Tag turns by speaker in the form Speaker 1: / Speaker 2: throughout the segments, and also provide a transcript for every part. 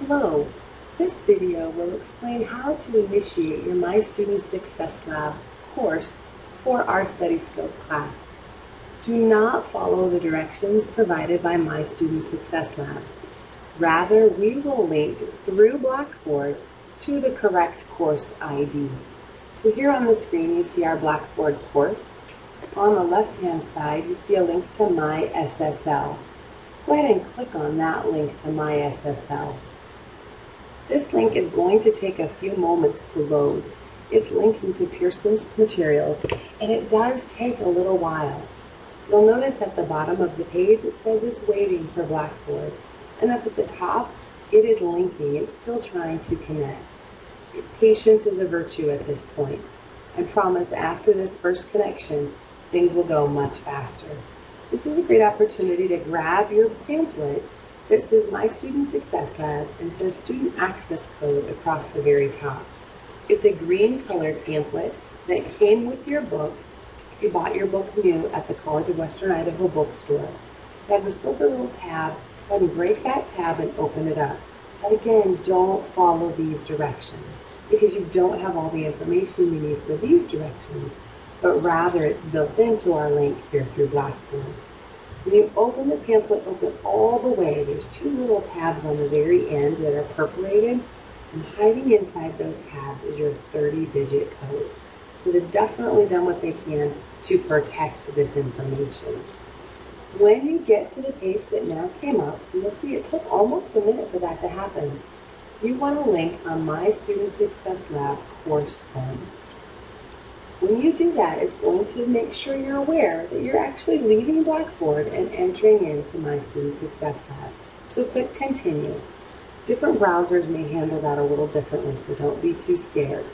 Speaker 1: Hello, this video will explain how to initiate your My Student Success Lab course for our Study Skills class. Do not follow the directions provided by My Student Success Lab. Rather, we will link through Blackboard to the correct course ID. So here on the screen you see our Blackboard course. On the left-hand side you see a link to MySSL. Go ahead and click on that link to MySSL. This link is going to take a few moments to load. It's linking to Pearson's materials, and it does take a little while. You'll notice at the bottom of the page it says it's waiting for Blackboard, and up at the top it is linking. It's still trying to connect. Patience is a virtue at this point. I promise after this first connection, things will go much faster. This is a great opportunity to grab your pamphlet that says My Student Success Lab and says Student Access Code across the very top. It's a green colored pamphlet that came with your book if you bought your book new at the College of Western Idaho bookstore. It has a silver little tab. Go ahead and break that tab and open it up. But again, don't follow these directions because you don't have all the information you need for these directions, but rather it's built into our link here through Blackboard. When you open the pamphlet, open all the way. There's two little tabs on the very end that are perforated, and hiding inside those tabs is your 30-digit code. So they've definitely done what they can to protect this information. When you get to the page that now came up, you'll see it took almost a minute for that to happen. You want to link on My Student Success Lab course home. When you do that, it's going to make sure you're aware that you're actually leaving Blackboard and entering into My Student Success Lab. So click Continue. Different browsers may handle that a little differently, so don't be too scared.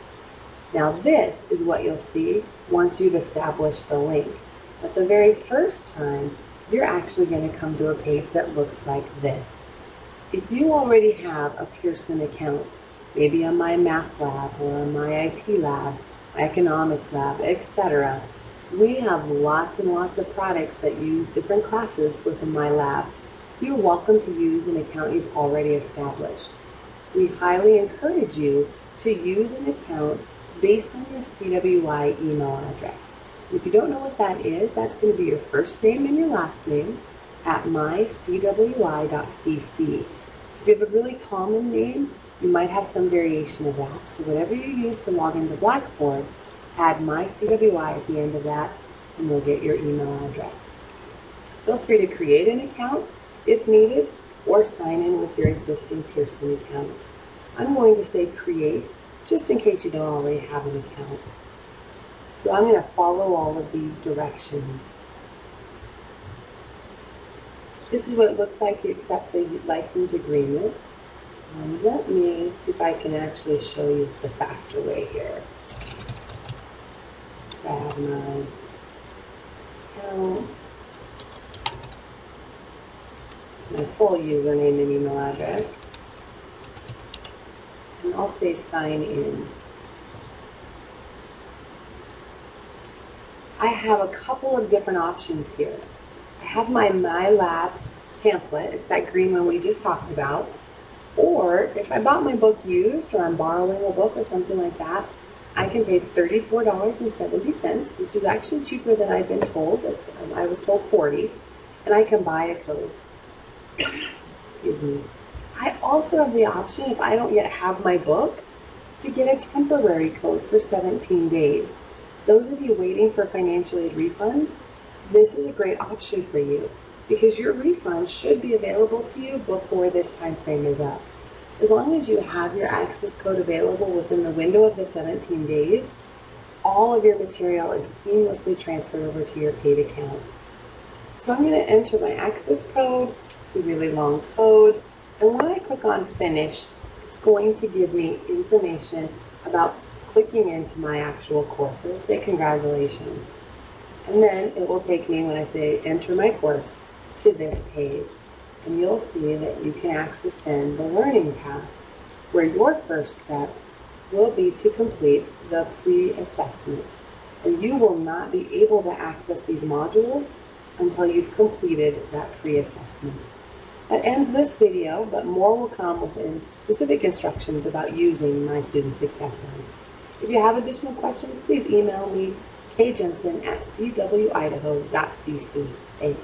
Speaker 1: Now this is what you'll see once you've established the link. But the very first time, you're actually going to come to a page that looks like this. If you already have a Pearson account, maybe on My Math Lab or on My IT Lab, Economics Lab, etc. We have lots and lots of products that use different classes within my lab. You're welcome to use an account you've already established. We highly encourage you to use an account based on your CWI email address. If you don't know what that is, that's going to be your first name and your last name at mycwi.cc. If you have a really common name, you might have some variation of that. So whatever you use to log into Blackboard, add myCWI at the end of that, and you'll get your email address. Feel free to create an account if needed, or sign in with your existing Pearson account. I'm going to say create, just in case you don't already have an account. So I'm going to follow all of these directions. This is what it looks like. You accept the license agreement. Let me see if I can actually show you the faster way here. So I have my account, my full username and email address, and I'll say sign in. I have a couple of different options here. I have my Lab pamphlet. It's that green one we just talked about. Or if I bought my book used, or I'm borrowing a book or something like that, I can pay $34.70, which is actually cheaper than I've been told. I was told $40, and I can buy a code. Excuse me. I also have the option, if I don't yet have my book, to get a temporary code for 17 days. Those of you waiting for financial aid refunds, this is a great option for you, because your refund should be available to you before this time frame is up. As long as you have your access code available within the window of the 17 days, all of your material is seamlessly transferred over to your paid account. So I'm going to enter my access code. It's a really long code. And when I click on Finish, it's going to give me information about clicking into my actual course. So let's say congratulations. And then it will take me, when I say enter my course, to this page. And you'll see that you can access then the learning path, where your first step will be to complete the pre-assessment. And you will not be able to access these modules until you've completed that pre-assessment. That ends this video, but more will come with specific instructions about using My Student Success Lab. If you have additional questions, please email me, kjensen@cwidaho.cc. Thanks.